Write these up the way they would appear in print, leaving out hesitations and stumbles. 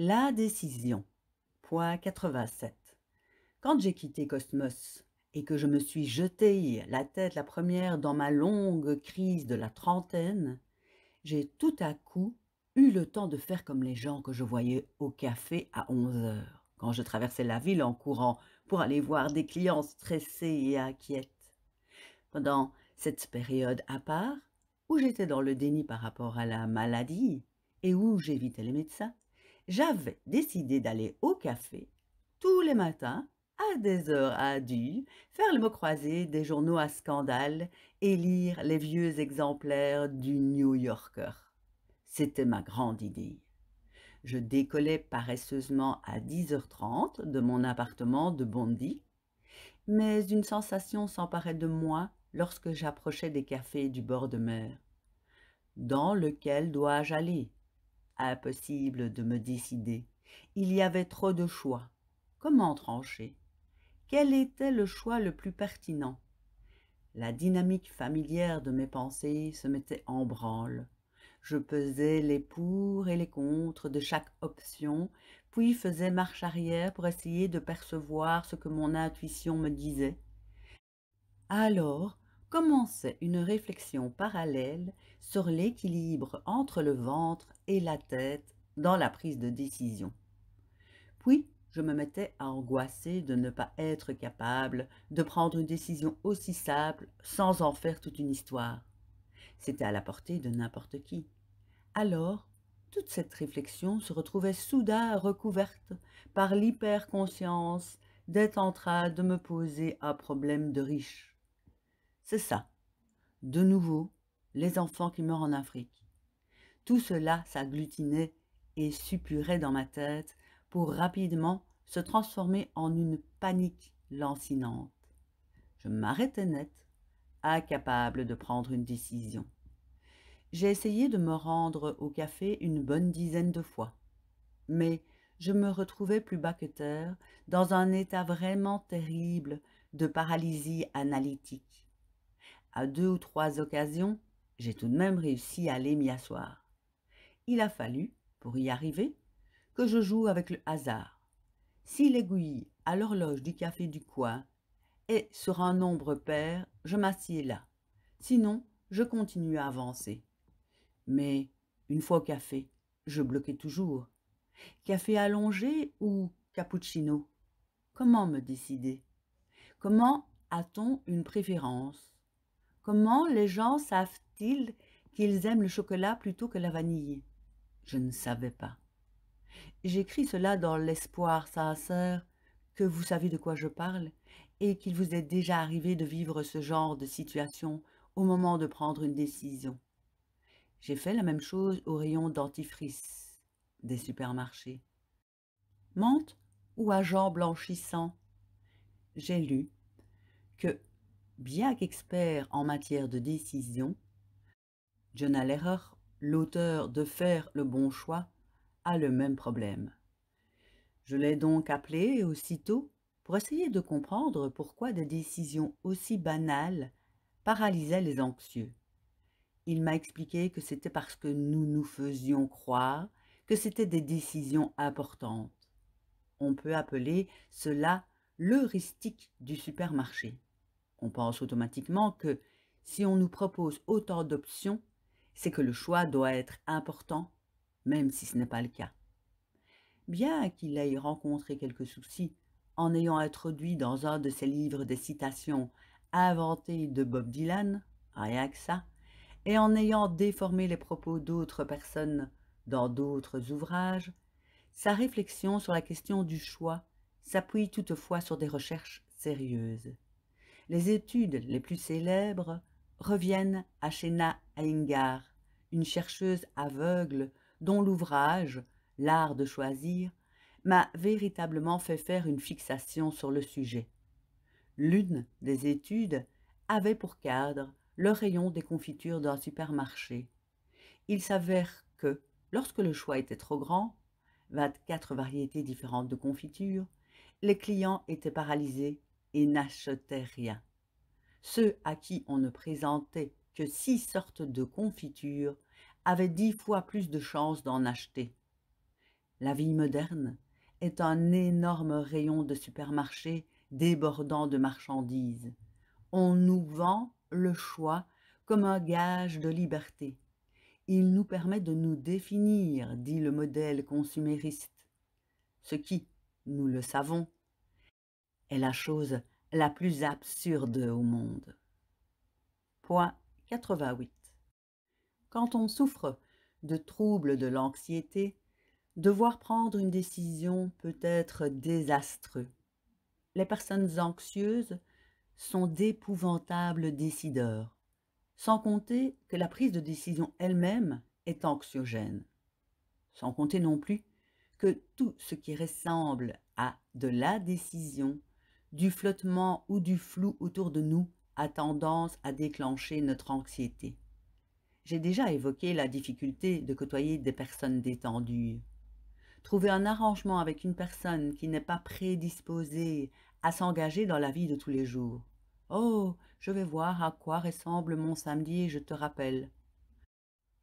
La décision. Point 87. Quand j'ai quitté Cosmos et que je me suis jetée la tête la première dans ma longue crise de la trentaine, j'ai tout à coup eu le temps de faire comme les gens que je voyais au café à 11 heures, quand je traversais la ville en courant pour aller voir des clients stressés et inquiets. Pendant cette période à part, où j'étais dans le déni par rapport à la maladie et où j'évitais les médecins, j'avais décidé d'aller au café tous les matins à des heures indues, faire le mot croisé des journaux à scandale et lire les vieux exemplaires du New Yorker. C'était ma grande idée. Je décollais paresseusement à 10h30 de mon appartement de Bondy, mais une sensation s'emparait de moi lorsque j'approchais des cafés du bord de mer. Dans lequel dois-je aller? Impossible de me décider. Il y avait trop de choix. Comment trancher? Quel était le choix le plus pertinent? La dynamique familière de mes pensées se mettait en branle. Je pesais les pour et les contre de chaque option, puis faisais marche arrière pour essayer de percevoir ce que mon intuition me disait. Alors commençait une réflexion parallèle sur l'équilibre entre le ventre et la tête dans la prise de décision. Puis je me mettais à angoisser de ne pas être capable de prendre une décision aussi simple sans en faire toute une histoire. C'était à la portée de n'importe qui. Alors, toute cette réflexion se retrouvait soudain recouverte par l'hyperconscience d'être en train de me poser un problème de riche. C'est ça, de nouveau, les enfants qui meurent en Afrique. Tout cela s'agglutinait et suppurait dans ma tête pour rapidement se transformer en une panique lancinante. Je m'arrêtais net, incapable de prendre une décision. J'ai essayé de me rendre au café une bonne dizaine de fois, mais je me retrouvais plus bas que terre, dans un état vraiment terrible de paralysie analytique. À 2 ou 3 occasions, j'ai tout de même réussi à aller m'y asseoir. Il a fallu, pour y arriver, que je joue avec le hasard. Si l'aiguille à l'horloge du café du coin est sur un nombre pair, je m'assieds là. Sinon, je continue à avancer. Mais, une fois au café, je bloquais toujours. Café allongé ou cappuccino? Comment me décider? Comment a-t-on une préférence? Comment les gens savent-ils qu'ils aiment le chocolat plutôt que la vanille? Je ne savais pas. J'écris cela dans l'espoir sincère que vous savez de quoi je parle et qu'il vous est déjà arrivé de vivre ce genre de situation au moment de prendre une décision. J'ai fait la même chose au rayon dentifrice des supermarchés. Menthe ou agent blanchissant? J'ai lu que, bien qu'expert en matière de décision, Jonah Lehrer, l'auteur de Faire le bon choix, a le même problème. Je l'ai donc appelé aussitôt pour essayer de comprendre pourquoi des décisions aussi banales paralysaient les anxieux. Il m'a expliqué que c'était parce que nous nous faisions croire que c'était des décisions importantes. On peut appeler cela l'heuristique du supermarché. On pense automatiquement que si on nous propose autant d'options, c'est que le choix doit être important, même si ce n'est pas le cas. Bien qu'il ait rencontré quelques soucis en ayant introduit dans un de ses livres des citations inventées de Bob Dylan, rien que ça, et en ayant déformé les propos d'autres personnes dans d'autres ouvrages, sa réflexion sur la question du choix s'appuie toutefois sur des recherches sérieuses. Les études les plus célèbres reviennent à Sheena Iyengar, une chercheuse aveugle dont l'ouvrage L'art de choisir m'a véritablement fait faire une fixation sur le sujet. L'une des études avait pour cadre le rayon des confitures d'un supermarché. Il s'avère que, lorsque le choix était trop grand, 24 variétés différentes de confitures, les clients étaient paralysés et n'achetaient rien. Ceux à qui on ne présentait que 6 sortes de confitures avaient 10 fois plus de chances d'en acheter. La vie moderne est un énorme rayon de supermarché débordant de marchandises. On nous vend le choix comme un gage de liberté. Il nous permet de nous définir, dit le modèle consumériste. Ce qui, nous le savons, est la chose la plus absurde au monde. Point 88. Quand on souffre de troubles de l'anxiété, devoir prendre une décision peut être désastreux. Les personnes anxieuses sont d'épouvantables décideurs, sans compter que la prise de décision elle-même est anxiogène. Sans compter non plus que tout ce qui ressemble à de la décision, du flottement ou du flou autour de nous a tendance à déclencher notre anxiété. J'ai déjà évoqué la difficulté de côtoyer des personnes détendues. Trouver un arrangement avec une personne qui n'est pas prédisposée à s'engager dans la vie de tous les jours. Oh, je vais voir à quoi ressemble mon samedi et je te rappelle.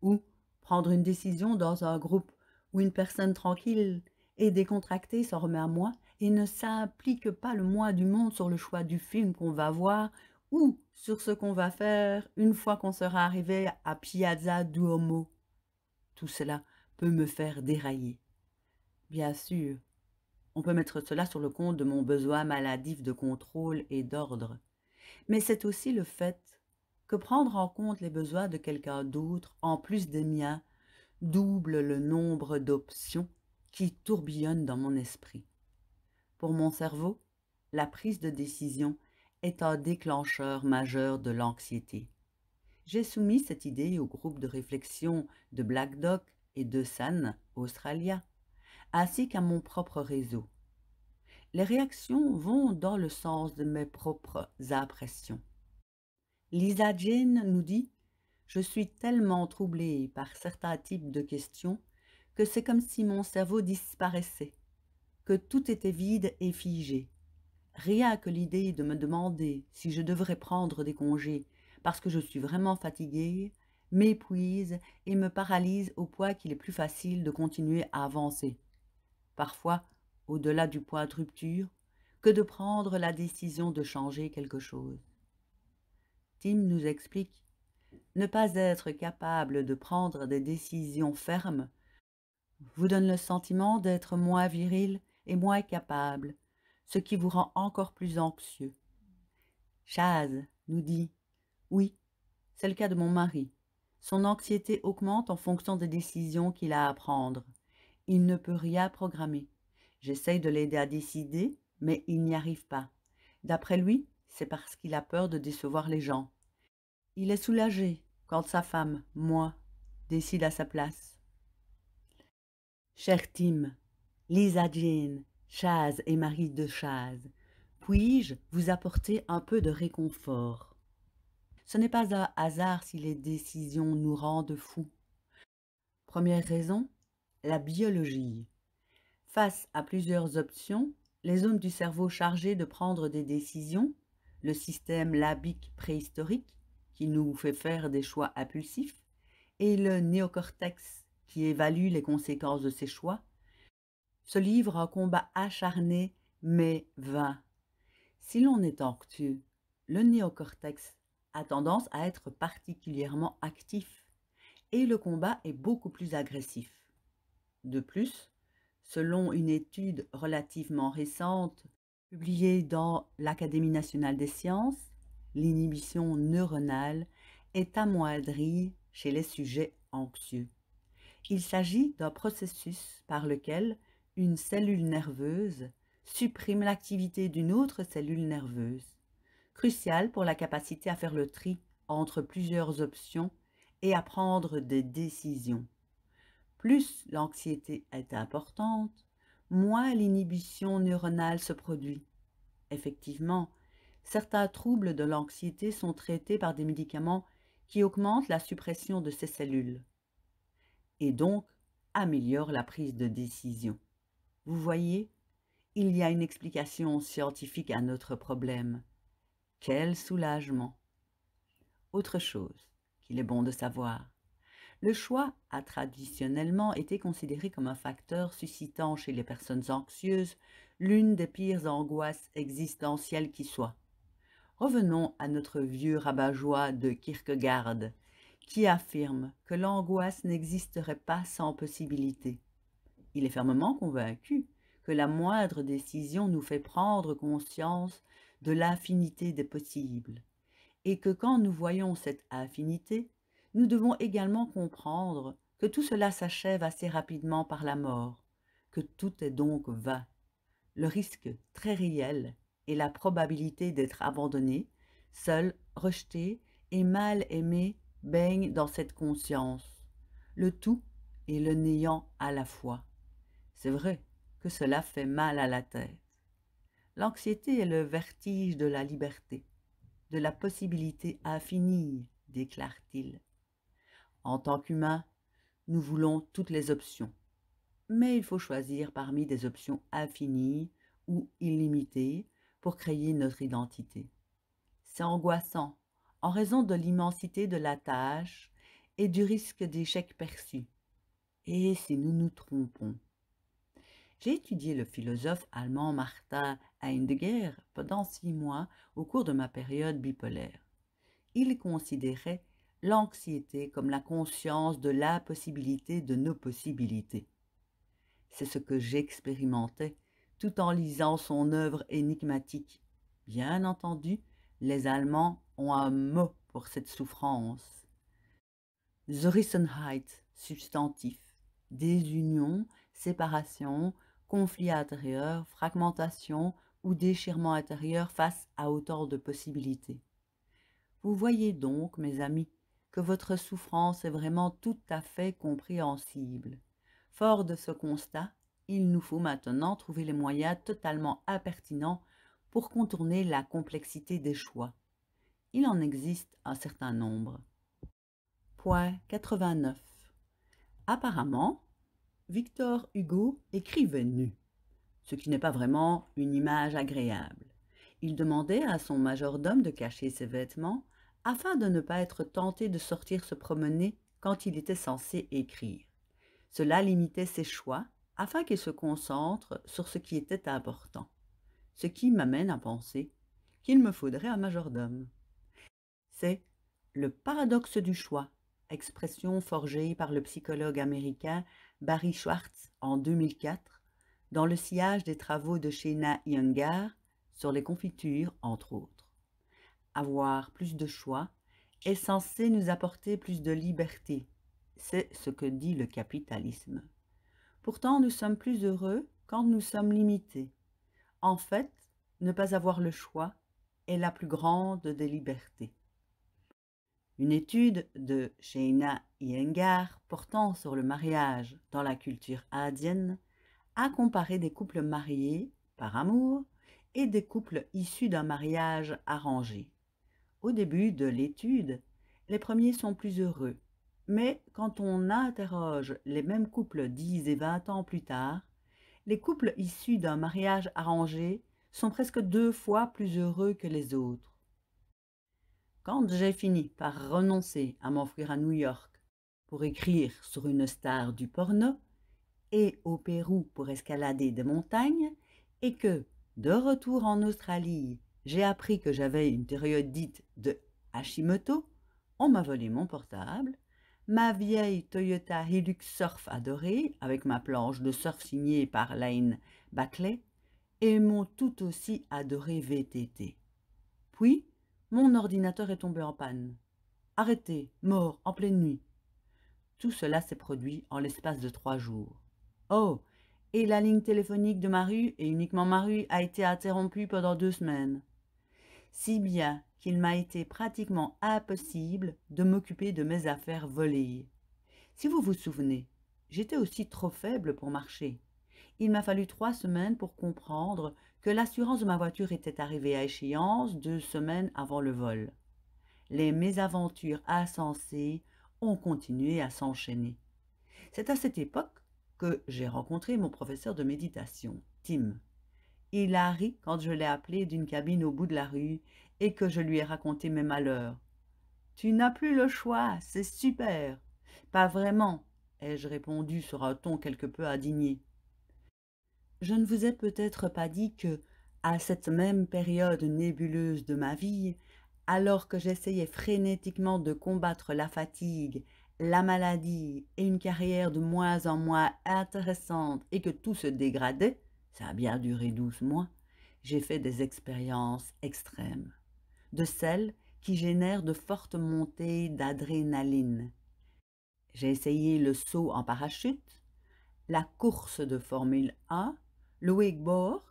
Ou prendre une décision dans un groupe où une personne tranquille et décontractée s'en remet à moi et ne s'implique pas le moins du monde sur le choix du film qu'on va voir ou sur ce qu'on va faire une fois qu'on sera arrivé à Piazza Duomo. Tout cela peut me faire dérailler. Bien sûr, on peut mettre cela sur le compte de mon besoin maladif de contrôle et d'ordre, mais c'est aussi le fait que prendre en compte les besoins de quelqu'un d'autre, en plus des miens, double le nombre d'options qui tourbillonnent dans mon esprit. Pour mon cerveau, la prise de décision est un déclencheur majeur de l'anxiété. J'ai soumis cette idée au groupe de réflexion de Black Dog et de San Australia, ainsi qu'à mon propre réseau. Les réactions vont dans le sens de mes propres impressions. Lisa Jane nous dit « Je suis tellement troublée par certains types de questions que c'est comme si mon cerveau disparaissait, que tout était vide et figé. Rien que l'idée de me demander si je devrais prendre des congés parce que je suis vraiment fatiguée m'épuise et me paralyse au point qu'il est plus facile de continuer à avancer. Parfois, au-delà du point de rupture, que de prendre la décision de changer quelque chose. » Tim nous explique « Ne pas être capable de prendre des décisions fermes vous donne le sentiment d'être moins viril et moins capable, ce qui vous rend encore plus anxieux. » Chaz nous dit « Oui, c'est le cas de mon mari. Son anxiété augmente en fonction des décisions qu'il a à prendre. Il ne peut rien programmer. J'essaye de l'aider à décider, mais il n'y arrive pas. D'après lui, c'est parce qu'il a peur de décevoir les gens. Il est soulagé quand sa femme, moi, décide à sa place. » Cher Tim, Lisa Jane, Chaz et Marie de Chaz, puis-je vous apporter un peu de réconfort? Ce n'est pas un hasard si les décisions nous rendent fous. Première raison, la biologie. Face à plusieurs options, les zones du cerveau chargées de prendre des décisions, le système limbique préhistorique, qui nous fait faire des choix impulsifs, et le néocortex, qui évalue les conséquences de ces choix, se livrent à un combat acharné mais vain. Si l'on est anxieux, le néocortex a tendance à être particulièrement actif et le combat est beaucoup plus agressif. De plus, selon une étude relativement récente publiée dans l'Académie nationale des sciences, l'inhibition neuronale est amoindrie chez les sujets anxieux. Il s'agit d'un processus par lequel une cellule nerveuse supprime l'activité d'une autre cellule nerveuse, cruciale pour la capacité à faire le tri entre plusieurs options et à prendre des décisions. Plus l'anxiété est importante, moins l'inhibition neuronale se produit. Effectivement, certains troubles de l'anxiété sont traités par des médicaments qui augmentent la suppression de ces cellules et donc améliorent la prise de décision. Vous voyez, il y a une explication scientifique à notre problème. Quel soulagement! Autre chose qu'il est bon de savoir. Le choix a traditionnellement été considéré comme un facteur suscitant chez les personnes anxieuses l'une des pires angoisses existentielles qui soit. Revenons à notre vieux rabat-joie de Kierkegaard, qui affirme que l'angoisse n'existerait pas sans possibilité. Il est fermement convaincu que la moindre décision nous fait prendre conscience de l'infinité des possibles, et que quand nous voyons cette infinité, nous devons également comprendre que tout cela s'achève assez rapidement par la mort, que tout est donc vain. Le risque très réel est la probabilité d'être abandonné, seul, rejeté et mal aimé baigne dans cette conscience. Le tout et le néant à la fois. C'est vrai que cela fait mal à la tête. L'anxiété est le vertige de la liberté, de la possibilité infinie, déclare-t-il. En tant qu'humains, nous voulons toutes les options, mais il faut choisir parmi des options infinies ou illimitées pour créer notre identité. C'est angoissant en raison de l'immensité de la tâche et du risque d'échec perçu. Et si nous nous trompons? J'ai étudié le philosophe allemand Martin Heidegger pendant 6 mois au cours de ma période bipolaire. Il considérait l'anxiété comme la conscience de l'impossibilité de nos possibilités. C'est ce que j'expérimentais tout en lisant son œuvre énigmatique. Bien entendu, les Allemands ont un mot pour cette souffrance. Zerrissenheit, substantif, désunion, séparation, conflit intérieur, fragmentation ou déchirement intérieur face à autant de possibilités. Vous voyez donc, mes amis, que votre souffrance est vraiment tout à fait compréhensible. Fort de ce constat, il nous faut maintenant trouver les moyens totalement impertinents pour contourner la complexité des choix. Il en existe un certain nombre. Point 89. Apparemment, Victor Hugo écrivait nu, ce qui n'est pas vraiment une image agréable. Il demandait à son majordome de cacher ses vêtements afin de ne pas être tenté de sortir se promener quand il était censé écrire. Cela limitait ses choix afin qu'il se concentre sur ce qui était important. Ce qui m'amène à penser qu'il me faudrait un majordome. C'est le paradoxe du choix, expression forgée par le psychologue américain Barry Schwartz en 2004, dans le sillage des travaux de Sheena Iyengar sur les confitures, entre autres. Avoir plus de choix est censé nous apporter plus de liberté. C'est ce que dit le capitalisme. Pourtant, nous sommes plus heureux quand nous sommes limités. En fait, ne pas avoir le choix est la plus grande des libertés. Une étude de Sheena Iyengar portant sur le mariage dans la culture indienne a comparé des couples mariés par amour et des couples issus d'un mariage arrangé. Au début de l'étude, les premiers sont plus heureux, mais quand on interroge les mêmes couples 10 et 20 ans plus tard, les couples issus d'un mariage arrangé sont presque 2 fois plus heureux que les autres. Quand j'ai fini par renoncer à m'enfuir à New York pour écrire sur une star du porno et au Pérou pour escalader des montagnes, et que, de retour en Australie, j'ai appris que j'avais une thyroïdite de Hashimoto, on m'a volé mon portable, ma vieille Toyota Hilux Surf adorée, avec ma planche de surf signée par Lane Backley, et mon tout aussi adoré VTT. Puis, mon ordinateur est tombé en panne. Arrêté, mort, en pleine nuit. Tout cela s'est produit en l'espace de 3 jours. Oh, et la ligne téléphonique de ma rue, et uniquement ma rue, a été interrompue pendant 2 semaines. Si bien qu'il m'a été pratiquement impossible de m'occuper de mes affaires volées. Si vous vous souvenez, j'étais aussi trop faible pour marcher. Il m'a fallu 3 semaines pour comprendre que l'assurance de ma voiture était arrivée à échéance 2 semaines avant le vol. Les mésaventures insensées ont continué à s'enchaîner. C'est à cette époque que j'ai rencontré mon professeur de méditation, Tim. Il a ri quand je l'ai appelé d'une cabine au bout de la rue et que je lui ai raconté mes malheurs. « Tu n'as plus le choix, c'est super. Pas vraiment, ai-je répondu sur un ton quelque peu indigné. Je ne vous ai peut-être pas dit que, à cette même période nébuleuse de ma vie, alors que j'essayais frénétiquement de combattre la fatigue, la maladie et une carrière de moins en moins intéressante et que tout se dégradait, ça a bien duré 12 mois, j'ai fait des expériences extrêmes, de celles qui génèrent de fortes montées d'adrénaline. J'ai essayé le saut en parachute, la course de Formule 1, le wakeboard,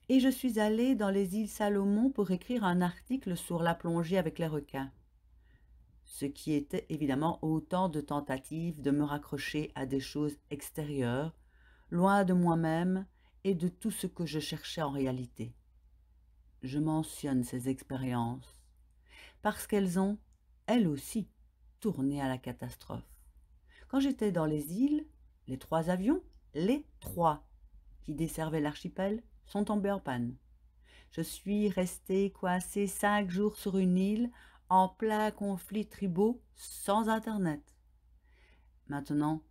et je suis allée dans les îles Salomon pour écrire un article sur la plongée avec les requins, ce qui était évidemment autant de tentatives de me raccrocher à des choses extérieures, loin de moi-même et de tout ce que je cherchais en réalité. Je mentionne ces expériences parce qu'elles ont, elles aussi, tourné à la catastrophe. Quand j'étais dans les îles, les 3 avions, les 3 qui desservaient l'archipel, sont tombés en panne. Je suis restée coincée 5 jours sur une île, en plein conflit tribaux, sans Internet. Maintenant,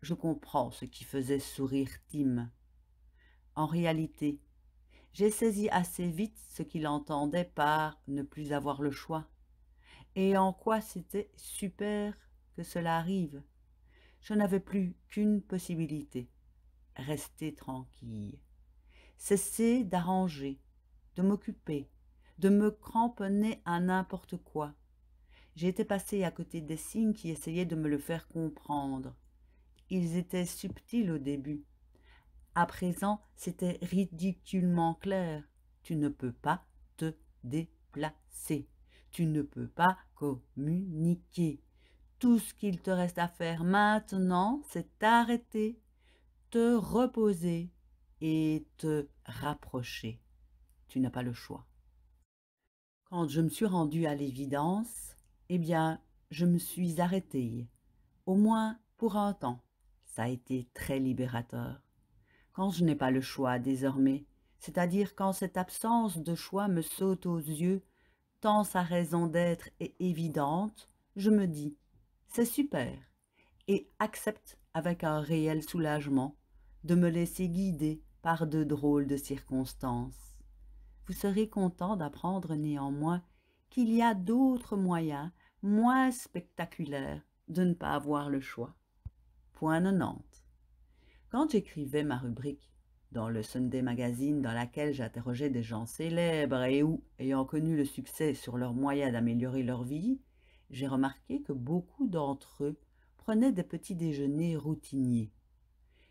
je comprends ce qui faisait sourire Tim. En réalité, j'ai saisi assez vite ce qu'il entendait par ne plus avoir le choix, et en quoi c'était super que cela arrive. Je n'avais plus qu'une possibilité, rester tranquille, cesser d'arranger, de m'occuper, de me cramponner à n'importe quoi. J'ai été passée à côté des signes qui essayaient de me le faire comprendre. Ils étaient subtils au début. À présent, c'était ridiculement clair. Tu ne peux pas te déplacer. Tu ne peux pas communiquer. Tout ce qu'il te reste à faire maintenant, c'est t'arrêter, te reposer et te rapprocher. Tu n'as pas le choix. Quand je me suis rendue à l'évidence, eh bien, je me suis arrêtée, au moins pour un temps. Ça a été très libérateur. Quand je n'ai pas le choix désormais, c'est-à-dire quand cette absence de choix me saute aux yeux, tant sa raison d'être est évidente, je me dis, c'est super, et accepte avec un réel soulagement de me laisser guider par de drôles de circonstances. Vous serez content d'apprendre néanmoins qu'il y a d'autres moyens moins spectaculaires de ne pas avoir le choix. Point 90. Quand j'écrivais ma rubrique dans le Sunday Magazine dans laquelle j'interrogeais des gens célèbres et ou ayant connu le succès sur leurs moyens d'améliorer leur vie, j'ai remarqué que beaucoup d'entre eux prenaient des petits déjeuners routiniers.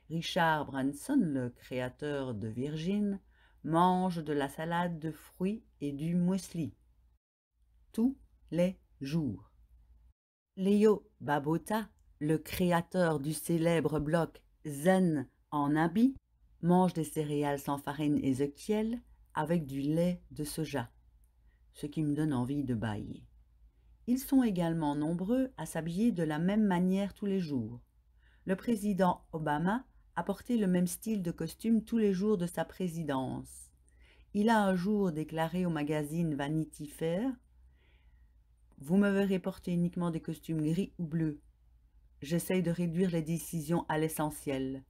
Richard Branson, le créateur de Virgin, mange de la salade de fruits et du muesli tous les jours. Leo Babauta, le créateur du célèbre blog Zen en habit, mange des céréales sans farine Ézéchiel avec du lait de soja, ce qui me donne envie de bâiller. Ils sont également nombreux à s'habiller de la même manière tous les jours. Le président Obama a porté le même style de costume tous les jours de sa présidence. Il a un jour déclaré au magazine Vanity Fair « Vous me verrez porter uniquement des costumes gris ou bleus. J'essaye de réduire les décisions à l'essentiel.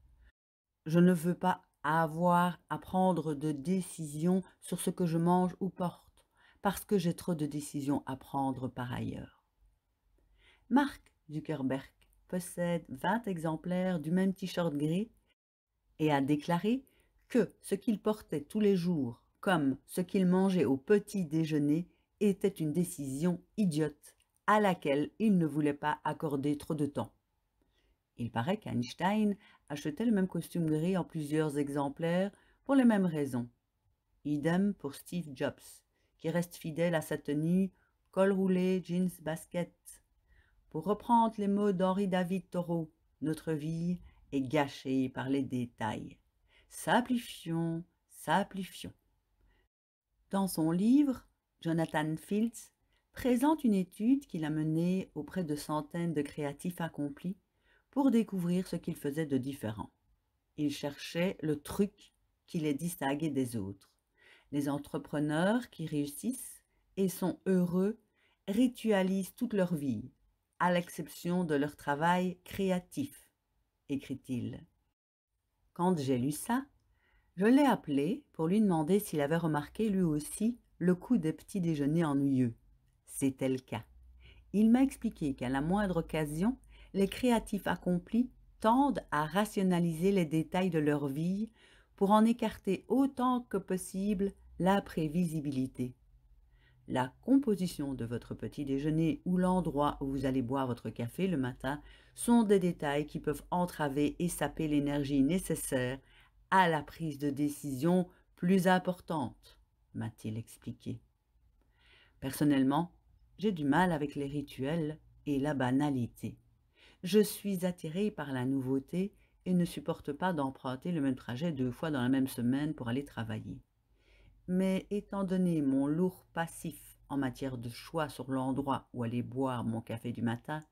Je ne veux pas avoir à prendre de décisions sur ce que je mange ou porte, parce que j'ai trop de décisions à prendre par ailleurs. » Mark Zuckerberg possède 20 exemplaires du même t-shirt gris et a déclaré que ce qu'il portait tous les jours, comme ce qu'il mangeait au petit déjeuner, était une décision idiote à laquelle il ne voulait pas accorder trop de temps. Il paraît qu'Einstein achetait le même costume gris en plusieurs exemplaires pour les mêmes raisons. Idem pour Steve Jobs, qui reste fidèle à sa tenue col roulé, jeans, basket. Pour reprendre les mots d'Henri David Thoreau, notre vie est gâchée par les détails. Simplifions, simplifions. Dans son livre, Jonathan Fields présente une étude qu'il a menée auprès de centaines de créatifs accomplis pour découvrir ce qu'ils faisaient de différent. Il cherchait le truc qui les distinguait des autres. Les entrepreneurs qui réussissent et sont heureux ritualisent toute leur vie. à l'exception de leur travail créatif, écrit-il. Quand j'ai lu ça, je l'ai appelé pour lui demander s'il avait remarqué lui aussi le coup des petits déjeuners ennuyeux. C'était le cas. Il m'a expliqué qu'à la moindre occasion, les créatifs accomplis tendent à rationaliser les détails de leur vie pour en écarter autant que possible la prévisibilité. La composition de votre petit déjeuner ou l'endroit où vous allez boire votre café le matin sont des détails qui peuvent entraver et saper l'énergie nécessaire à la prise de décision plus importante, m'a-t-il expliqué. Personnellement, j'ai du mal avec les rituels et la banalité. Je suis attirée par la nouveauté et ne supporte pas d'emprunter le même trajet 2 fois dans la même semaine pour aller travailler. Mais étant donné mon lourd passif en matière de choix sur l'endroit où aller boire mon café du matin,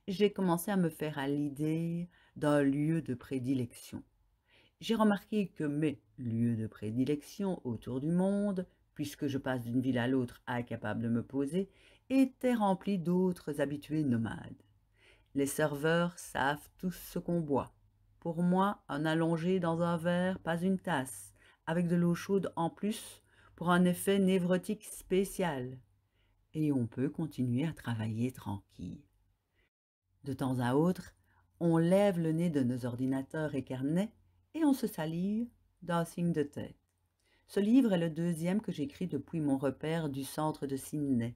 j'ai commencé à me faire à l'idée d'un lieu de prédilection. J'ai remarqué que mes lieux de prédilection autour du monde, puisque je passe d'une ville à l'autre incapable de me poser, étaient remplis d'autres habitués nomades. Les serveurs savent tous ce qu'on boit. Pour moi, un allongé dans un verre, pas une tasse, avec de l'eau chaude en plus, pour un effet névrotique spécial. Et on peut continuer à travailler tranquille. De temps à autre, on lève le nez de nos ordinateurs et carnets et on se salue d'un signe de tête. Ce livre est le deuxième que j'écris depuis mon repère du centre de Sydney.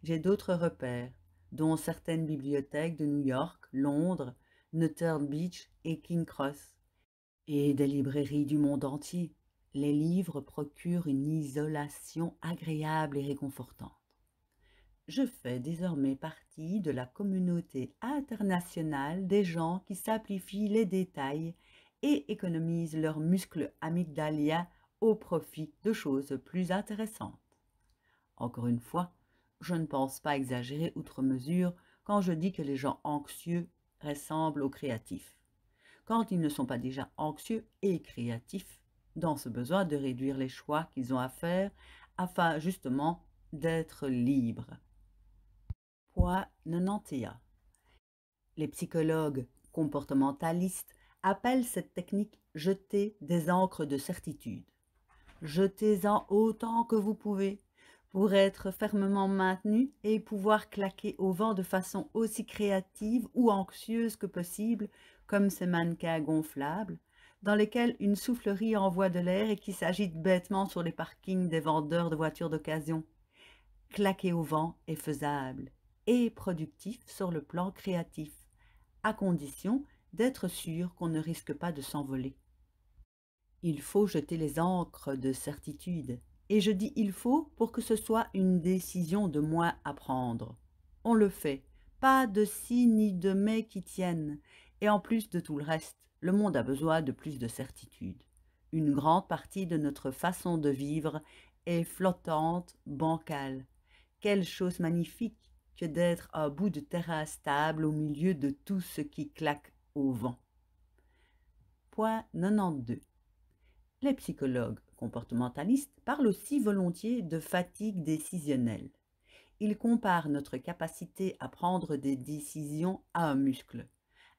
J'ai d'autres repères, dont certaines bibliothèques de New York, Londres, Newton Beach et King Cross, et des librairies du monde entier. Les livres procurent une isolation agréable et réconfortante. Je fais désormais partie de la communauté internationale des gens qui simplifient les détails et économisent leurs muscles amygdaliens au profit de choses plus intéressantes. Encore une fois, je ne pense pas exagérer outre mesure quand je dis que les gens anxieux ressemblent aux créatifs, quand ils ne sont pas déjà anxieux et créatifs, dans ce besoin de réduire les choix qu'ils ont à faire afin justement d'être libres. Point 91. Les psychologues comportementalistes appellent cette technique « jeter des encres de certitude ». Jetez-en autant que vous pouvez pour être fermement maintenu et pouvoir claquer au vent de façon aussi créative ou anxieuse que possible, comme ces mannequins gonflables, dans lesquels une soufflerie envoie de l'air et qui s'agite bêtement sur les parkings des vendeurs de voitures d'occasion. Claquer au vent est faisable et productif sur le plan créatif, à condition d'être sûr qu'on ne risque pas de s'envoler. Il faut jeter les ancres de certitude, et je dis il faut pour que ce soit une décision de moins à prendre. On le fait, pas de si ni de mais qui tiennent, et en plus de tout le reste, le monde a besoin de plus de certitude. Une grande partie de notre façon de vivre est flottante, bancale. Quelle chose magnifique que d'être un bout de terrain stable au milieu de tout ce qui claque au vent. Point 92. Les psychologues comportementalistes parlent aussi volontiers de fatigue décisionnelle. Ils comparent notre capacité à prendre des décisions à un muscle.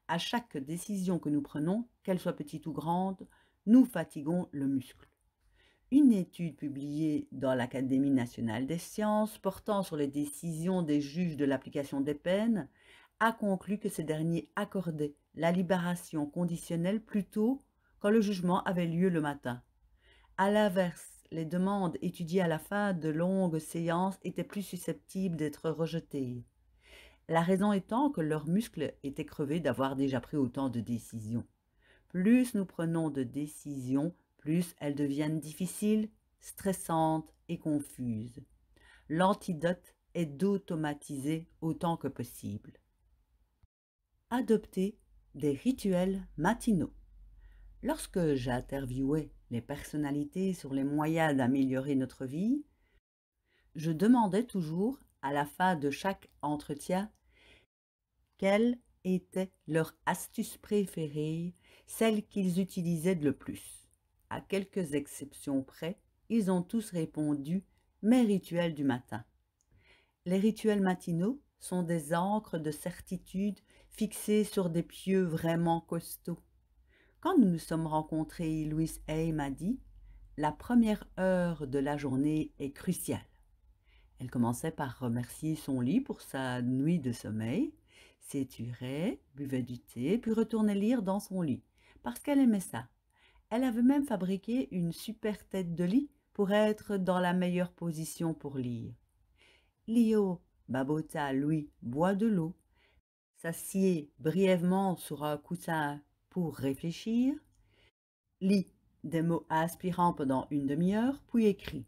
À chaque décision que nous prenons, qu'elle soit petite ou grande, nous fatiguons le muscle. Une étude publiée dans l'Académie nationale des sciences portant sur les décisions des juges de l'application des peines a conclu que ces derniers accordaient la libération conditionnelle plus tôt quand le jugement avait lieu le matin. À l'inverse, les demandes étudiées à la fin de longues séances étaient plus susceptibles d'être rejetées. La raison étant que leurs muscles étaient crevés d'avoir déjà pris autant de décisions. Plus nous prenons de décisions, plus elles deviennent difficiles, stressantes et confuses. L'antidote est d'automatiser autant que possible. Adopter des rituels matinaux. Lorsque j'interviewais les personnalités sur les moyens d'améliorer notre vie, je demandais toujours, à la fin de chaque entretien, quelle était leur astuce préférée, celle qu'ils utilisaient le plus. À quelques exceptions près, ils ont tous répondu « mes rituels du matin ». Les rituels matinaux sont des ancres de certitude fixées sur des pieux vraiment costauds. Quand nous nous sommes rencontrés, Louise Hay m'a dit: la première heure de la journée est cruciale. Elle commençait par remercier son lit pour sa nuit de sommeil, s'étirait, buvait du thé, puis retournait lire dans son lit, parce qu'elle aimait ça. Elle avait même fabriqué une super tête de lit pour être dans la meilleure position pour lire. Lio babota, lui, boit de l'eau, s'assied brièvement sur un coussin pour réfléchir, lit des mots aspirants pendant une demi-heure, puis écrit.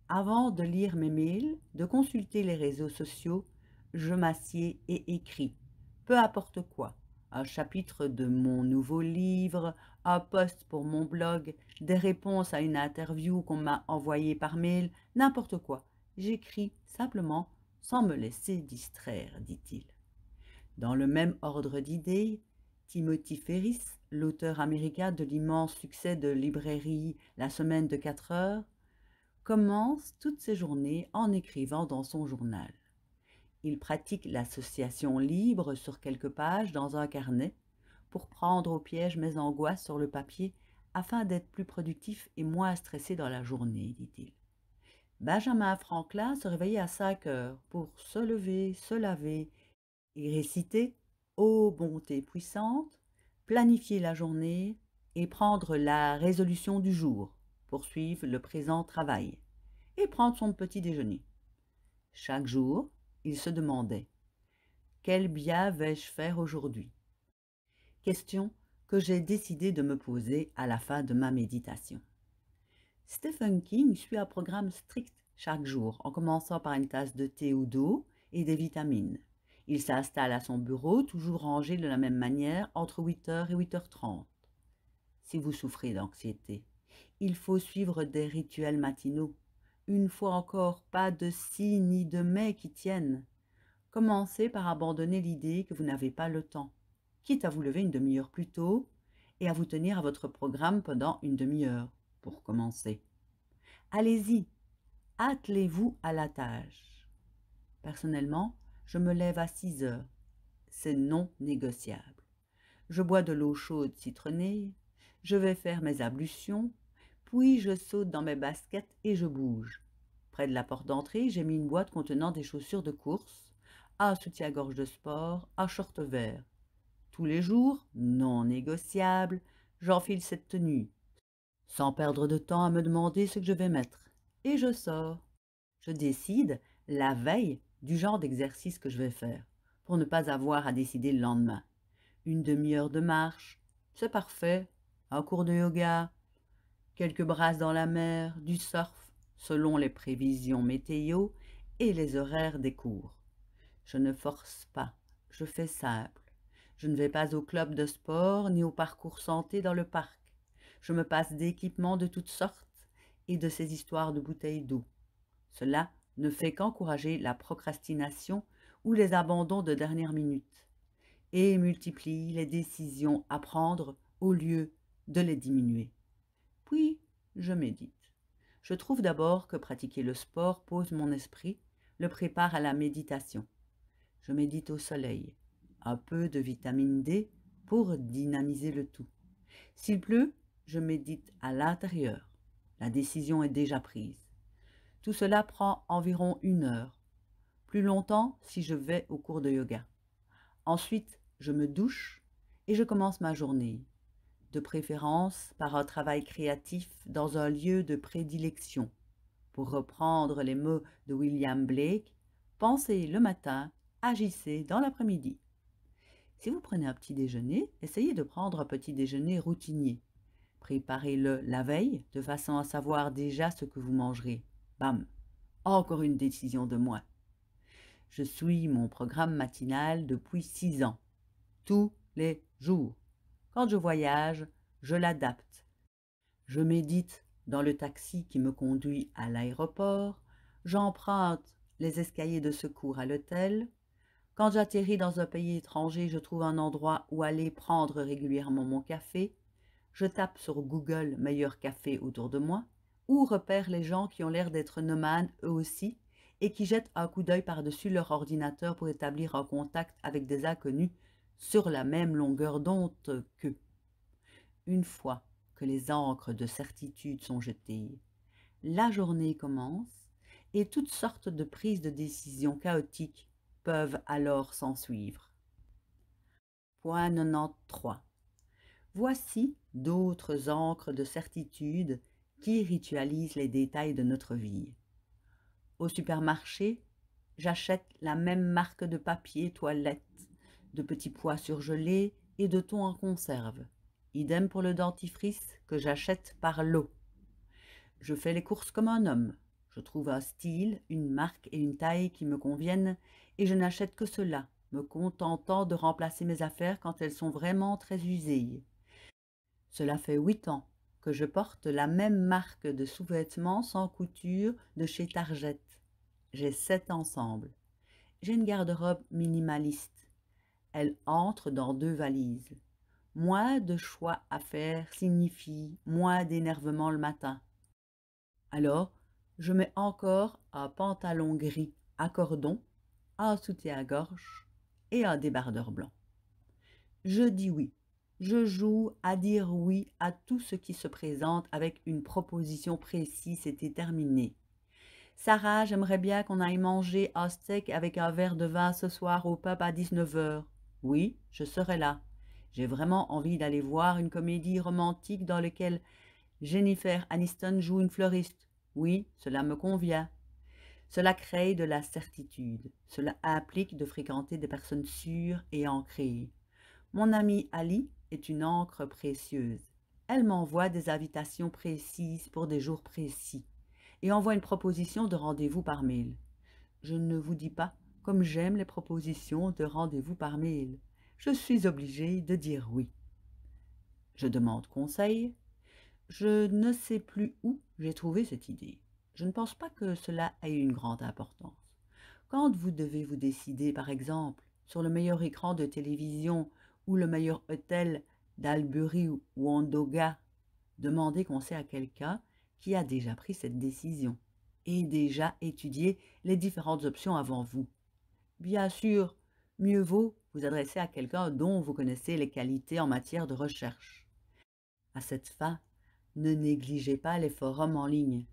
Avant de lire mes mails, de consulter les réseaux sociaux, je m'assieds et écris. Peu importe quoi. Un chapitre de mon nouveau livre, un post pour mon blog, des réponses à une interview qu'on m'a envoyée par mail, n'importe quoi. J'écris simplement sans me laisser distraire, dit-il. Dans le même ordre d'idées, Timothy Ferris, l'auteur américain de l'immense succès de librairie La semaine de 4 heures, commence toutes ses journées en écrivant dans son journal. Il pratique l'association libre sur quelques pages dans un carnet pour prendre au piège mes angoisses sur le papier afin d'être plus productif et moins stressé dans la journée, dit-il. Benjamin Franklin se réveillait à 5 heures pour se lever, se laver et réciter ô bonté puissante, planifier la journée et prendre la résolution du jour, poursuivre le présent travail et prendre son petit déjeuner. Chaque jour, il se demandait: quel bien vais-je faire aujourd'hui? Question que j'ai décidé de me poser à la fin de ma méditation. Stephen King suit un programme strict chaque jour, en commençant par une tasse de thé ou d'eau et des vitamines. Il s'installe à son bureau, toujours rangé de la même manière, entre 8h et 8h30. Si vous souffrez d'anxiété, il faut suivre des rituels matinaux. Une fois encore, pas de si ni de mais qui tiennent. Commencez par abandonner l'idée que vous n'avez pas le temps, quitte à vous lever une demi-heure plus tôt et à vous tenir à votre programme pendant une demi-heure, pour commencer. Allez-y, attelez-vous à la tâche. Personnellement, je me lève à 6 heures. C'est non négociable. Je bois de l'eau chaude citronnée, je vais faire mes ablutions, puis je saute dans mes baskets et je bouge. Près de la porte d'entrée, j'ai mis une boîte contenant des chaussures de course, un soutien-gorge de sport, un short vert. Tous les jours, non négociable, j'enfile cette tenue, sans perdre de temps à me demander ce que je vais mettre. Et je sors. Je décide, la veille, du genre d'exercice que je vais faire, pour ne pas avoir à décider le lendemain. Une demi-heure de marche, c'est parfait. Un cours de yoga, quelques brasses dans la mer, du surf, selon les prévisions météo et les horaires des cours. Je ne force pas, je fais simple. Je ne vais pas au club de sport ni au parcours santé dans le parc. Je me passe d'équipements de toutes sortes et de ces histoires de bouteilles d'eau. Cela ne fait qu'encourager la procrastination ou les abandons de dernière minute et multiplie les décisions à prendre au lieu de les diminuer. Puis, je médite. Je trouve d'abord que pratiquer le sport pose mon esprit, le prépare à la méditation. Je médite au soleil, un peu de vitamine D pour dynamiser le tout. S'il pleut, je médite à l'intérieur. La décision est déjà prise. Tout cela prend environ 1 heure, plus longtemps si je vais au cours de yoga. Ensuite, je me douche et je commence ma journée, de préférence par un travail créatif dans un lieu de prédilection. Pour reprendre les mots de William Blake, pensez le matin, agissez dans l'après-midi. Si vous prenez un petit déjeuner, essayez de prendre un petit déjeuner routinier. Préparez-le la veille, de façon à savoir déjà ce que vous mangerez. Bam! Encore une décision de moins. Je suis mon programme matinal depuis 6 ans, tous les jours. Quand je voyage, je l'adapte. Je médite dans le taxi qui me conduit à l'aéroport, j'emprunte les escaliers de secours à l'hôtel. Quand j'atterris dans un pays étranger, je trouve un endroit où aller prendre régulièrement mon café. Je tape sur Google meilleur café autour de moi, ou repère les gens qui ont l'air d'être nomades eux aussi et qui jettent un coup d'œil par-dessus leur ordinateur pour établir un contact avec des inconnus sur la même longueur d'onde qu'eux. Une fois que les ancres de certitude sont jetées, la journée commence et toutes sortes de prises de décision chaotiques peuvent alors s'ensuivre. Point 93. Voici d'autres ancres de certitude qui ritualisent les détails de notre vie. Au supermarché, j'achète la même marque de papier toilette, de petits pois surgelés et de thon en conserve. Idem pour le dentifrice que j'achète par lot. Je fais les courses comme un homme. Je trouve un style, une marque et une taille qui me conviennent et je n'achète que cela, me contentant de remplacer mes affaires quand elles sont vraiment très usées. Cela fait 8 ans que je porte la même marque de sous-vêtements sans couture de chez Target. J'ai 7 ensembles. J'ai une garde-robe minimaliste. Elle entre dans 2 valises. Moins de choix à faire signifie moins d'énervement le matin. Alors, je mets encore un pantalon gris à cordon, un soutien-gorge et un débardeur blanc. Je dis oui. Je joue à dire oui à tout ce qui se présente avec une proposition précise et déterminée. Sarah, j'aimerais bien qu'on aille manger un steak avec un verre de vin ce soir au pub à 19h. Oui, je serai là. J'ai vraiment envie d'aller voir une comédie romantique dans laquelle Jennifer Aniston joue une fleuriste. Oui, cela me convient. Cela crée de la certitude. Cela implique de fréquenter des personnes sûres et ancrées. Mon amie Ali est une encre précieuse. Elle m'envoie des invitations précises pour des jours précis et envoie une proposition de rendez-vous par mail. Je ne vous dis pas comme j'aime les propositions de rendez-vous par mail. Je suis obligée de dire oui. Je demande conseil. Je ne sais plus où j'ai trouvé cette idée. Je ne pense pas que cela ait une grande importance. Quand vous devez vous décider, par exemple, sur le meilleur écran de télévision ou le meilleur hôtel d'Albury ou Ondoga, demandez conseil à quelqu'un qui a déjà pris cette décision et déjà étudié les différentes options avant vous. Bien sûr, mieux vaut vous adresser à quelqu'un dont vous connaissez les qualités en matière de recherche. À cette fin, ne négligez pas les forums en ligne.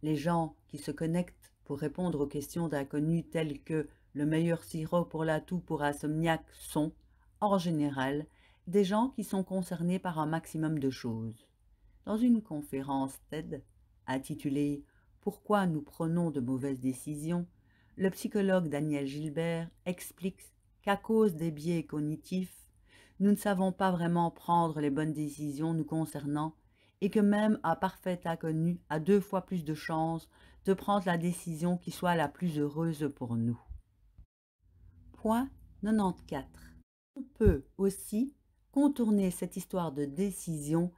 Les gens qui se connectent pour répondre aux questions d'inconnus telles que le meilleur sirop pour la toux pour insomniaque sont, en général, des gens qui sont concernés par un maximum de choses. Dans une conférence TED intitulée « Pourquoi nous prenons de mauvaises décisions », le psychologue Daniel Gilbert explique qu'à cause des biais cognitifs, nous ne savons pas vraiment prendre les bonnes décisions nous concernant et que même un parfait inconnu a 2 fois plus de chances de prendre la décision qui soit la plus heureuse pour nous. Point 94. On peut aussi contourner cette histoire de décision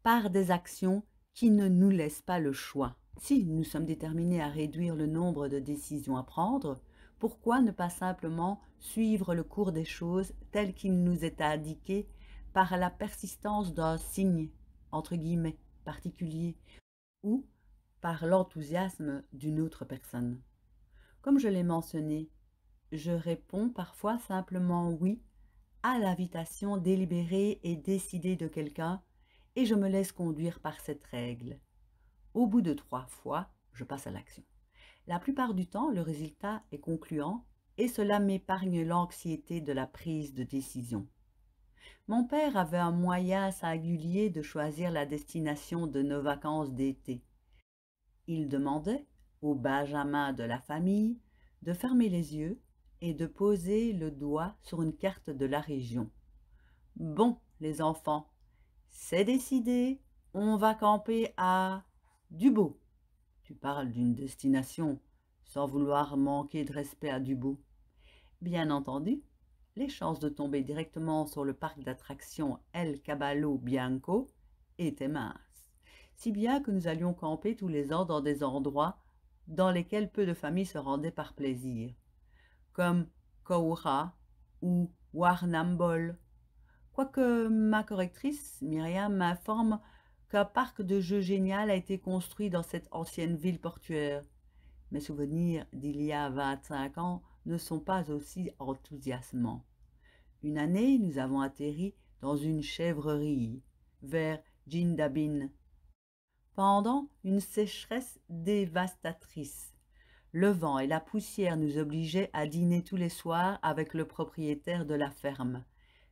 par des actions qui ne nous laissent pas le choix. Si nous sommes déterminés à réduire le nombre de décisions à prendre, pourquoi ne pas simplement suivre le cours des choses tel qu'il nous est indiqué par la persistance d'un signe, entre guillemets, particulier, ou par l'enthousiasme d'une autre personne? Comme je l'ai mentionné, je réponds parfois simplement oui à l'invitation délibérée et décidée de quelqu'un et je me laisse conduire par cette règle. Au bout de 3 fois, je passe à l'action. La plupart du temps, le résultat est concluant et cela m'épargne l'anxiété de la prise de décision. Mon père avait un moyen singulier de choisir la destination de nos vacances d'été. Il demandait aux benjamins de la famille de fermer les yeux et de poser le doigt sur une carte de la région. « Bon, les enfants, c'est décidé, on va camper à Dubos. » Tu parles d'une destination sans vouloir manquer de respect à Dubos. Bien entendu, les chances de tomber directement sur le parc d'attractions El Caballo Bianco étaient minces, si bien que nous allions camper tous les ans dans des endroits dans lesquels peu de familles se rendaient par plaisir, comme Koura ou Warrnambool. Quoique ma correctrice, Myriam, m'informe qu'un parc de jeux génial a été construit dans cette ancienne ville portuaire. mes souvenirs d'il y a 25 ans ne sont pas aussi enthousiasmants. Une année, nous avons atterri dans une chèvrerie, vers Jindabyne, pendant une sécheresse dévastatrice. Le vent et la poussière nous obligeaient à dîner tous les soirs avec le propriétaire de la ferme,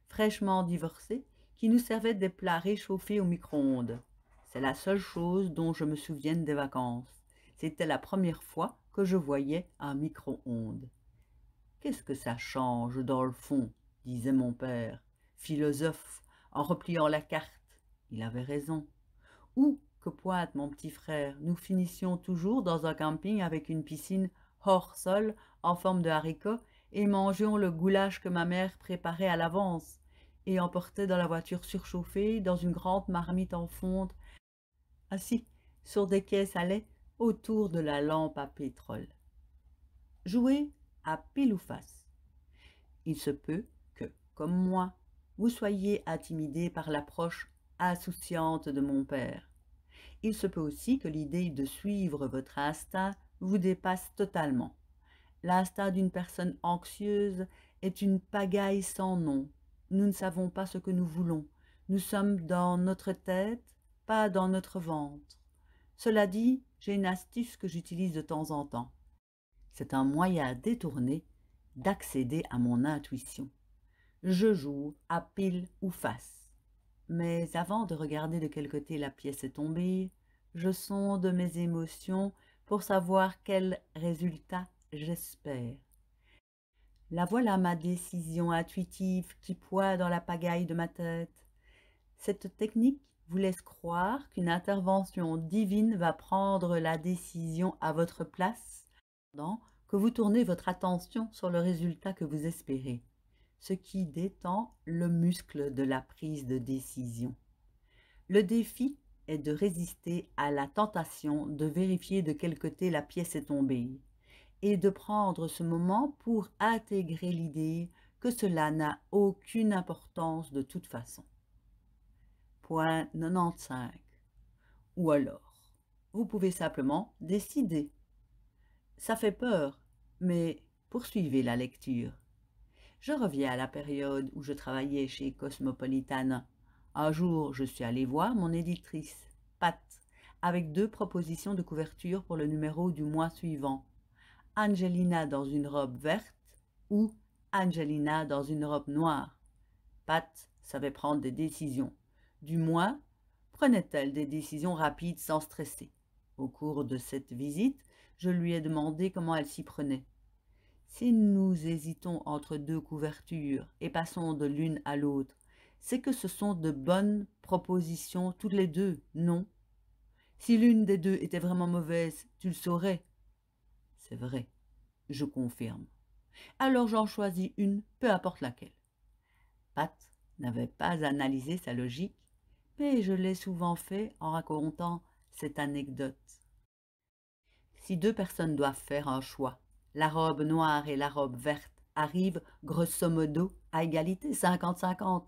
fraîchement divorcé, qui nous servait des plats réchauffés au micro-ondes. C'est la seule chose dont je me souvienne des vacances. C'était la première fois que je voyais un micro-ondes. Qu'est-ce que ça change dans le fond, disait mon père, philosophe, en repliant la carte. Il avait raison. Où que pointe mon petit frère, nous finissions toujours dans un camping avec une piscine hors sol en forme de haricot et mangions le goulash que ma mère préparait à l'avance et emportait dans la voiture surchauffée dans une grande marmite en fonte, assis sur des caisses à lait autour de la lampe à pétrole. Jouer à pile ou face. Il se peut que, comme moi, vous soyez intimidé par l'approche insouciante de mon père. Il se peut aussi que l'idée de suivre votre instinct vous dépasse totalement. L'instinct d'une personne anxieuse est une pagaille sans nom. Nous ne savons pas ce que nous voulons. Nous sommes dans notre tête, pas dans notre ventre. Cela dit, j'ai une astuce que j'utilise de temps en temps. C'est un moyen détourné d'accéder à mon intuition. Je joue à pile ou face. Mais avant de regarder de quel côté la pièce est tombée, je sonde mes émotions pour savoir quel résultat j'espère. La voilà ma décision intuitive qui pointe dans la pagaille de ma tête. Cette technique vous laisse croire qu'une intervention divine va prendre la décision à votre place, pendant que vous tournez votre attention sur le résultat que vous espérez, ce qui détend le muscle de la prise de décision. Le défi est de résister à la tentation de vérifier de quel côté la pièce est tombée et de prendre ce moment pour intégrer l'idée que cela n'a aucune importance de toute façon. Point 95. Ou alors, vous pouvez simplement décider. Ça fait peur, mais poursuivez la lecture. Je reviens à la période où je travaillais chez Cosmopolitan. Un jour, je suis allée voir mon éditrice, Pat, avec 2 propositions de couverture pour le numéro du mois suivant. Angelina dans une robe verte ou Angelina dans une robe noire. Pat savait prendre des décisions. Du moins, prenait-elle des décisions rapides sans stresser. Au cours de cette visite, je lui ai demandé comment elle s'y prenait. Si nous hésitons entre 2 couvertures et passons de l'une à l'autre, c'est que ce sont de bonnes propositions toutes les 2, non? Si l'une des 2 était vraiment mauvaise, tu le saurais. C'est vrai, je confirme. Alors j'en choisis une, peu importe laquelle. Pat n'avait pas analysé sa logique, mais je l'ai souvent fait en racontant cette anecdote. Si 2 personnes doivent faire un choix, la robe noire et la robe verte arrivent grosso modo à égalité, 50-50.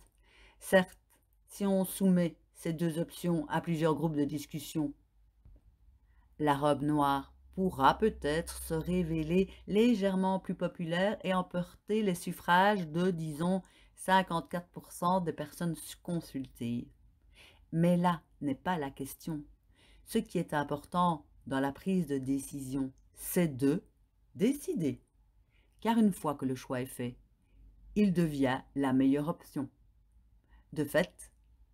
Certes, si on soumet ces 2 options à plusieurs groupes de discussion, la robe noire pourra peut-être se révéler légèrement plus populaire et emporter les suffrages de, disons, 54% des personnes consultées. Mais là n'est pas la question. Ce qui est important dans la prise de décision, c'est de décider. Car une fois que le choix est fait, il devient la meilleure option. De fait,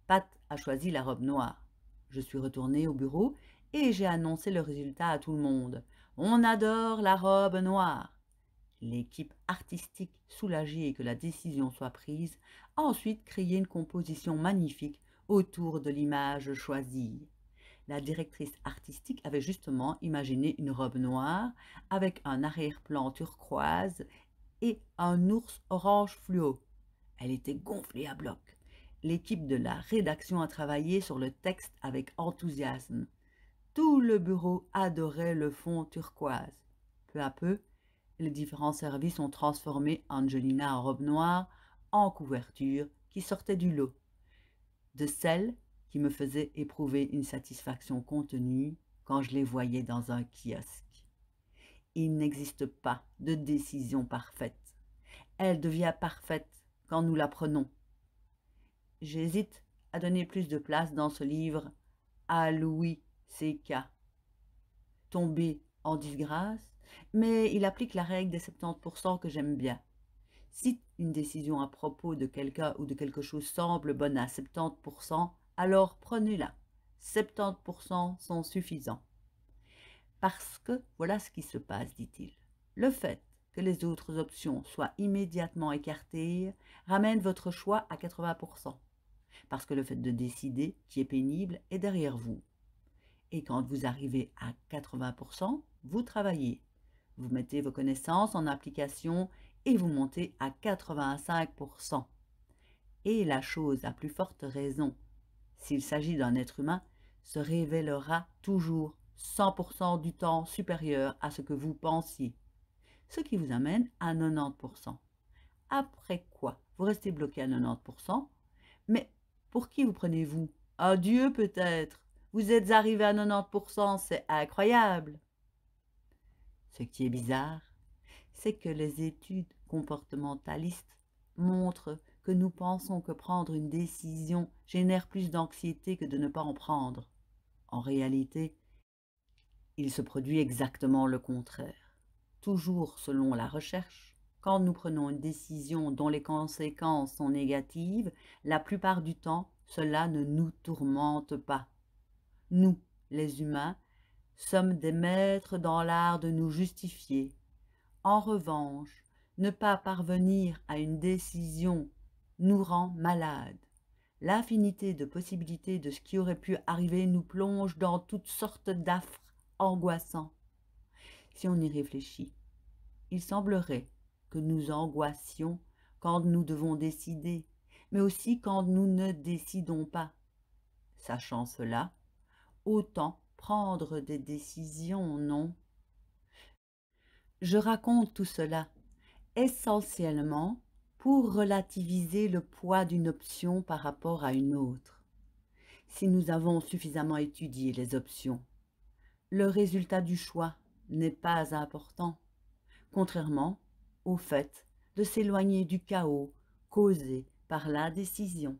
Pat a choisi la robe noire. Je suis retournée au bureau et j'ai annoncé le résultat à tout le monde. On adore la robe noire. L'équipe artistique, soulagée que la décision soit prise, a ensuite créé une composition magnifique autour de l'image choisie. La directrice artistique avait justement imaginé une robe noire avec un arrière-plan turquoise et un ours orange fluo. Elle était gonflée à bloc. L'équipe de la rédaction a travaillé sur le texte avec enthousiasme. Tout le bureau adorait le fond turquoise. Peu à peu, les différents services ont transformé Angelina en robe noire en couverture qui sortait du lot, de celle qui me faisait éprouver une satisfaction contenue quand je les voyais dans un kiosque. Il n'existe pas de décision parfaite. Elle devient parfaite quand nous la prenons. J'hésite à donner plus de place dans ce livre à Louis C.K. Tombé en disgrâce, mais il applique la règle des 70% que j'aime bien. Si une décision à propos de quelqu'un ou de quelque chose semble bonne à 70%, alors prenez-la. 70% sont suffisants. Parce que voilà ce qui se passe, dit-il. Le fait que les autres options soient immédiatement écartées ramène votre choix à 80%. Parce que le fait de décider, qui est pénible, est derrière vous. Et quand vous arrivez à 80%, vous travaillez. Vous mettez vos connaissances en application et vous montez à 85%. Et la chose à plus forte raison, s'il s'agit d'un être humain, se révélera toujours 100% du temps supérieur à ce que vous pensiez, ce qui vous amène à 90%. Après quoi, vous restez bloqué à 90%, mais pour qui vous prenez-vous? À Dieu peut-être. Vous êtes arrivé à 90%, c'est incroyable. Ce qui est bizarre, c'est que les études comportementalistes montrent que nous pensons que prendre une décision génère plus d'anxiété que de ne pas en prendre. En réalité, il se produit exactement le contraire. Toujours selon la recherche, quand nous prenons une décision dont les conséquences sont négatives, la plupart du temps, cela ne nous tourmente pas. Nous, les humains, sommes des maîtres dans l'art de nous justifier. En revanche, ne pas parvenir à une décision nous rend malades. L'infinité de possibilités de ce qui aurait pu arriver nous plonge dans toutes sortes d'affres angoissants. Si on y réfléchit, il semblerait que nous angoissions quand nous devons décider, mais aussi quand nous ne décidons pas. Sachant cela, autant prendre des décisions, non? Je raconte tout cela essentiellement pour relativiser le poids d'une option par rapport à une autre. Si nous avons suffisamment étudié les options, le résultat du choix n'est pas important, contrairement au fait de s'éloigner du chaos causé par l'indécision.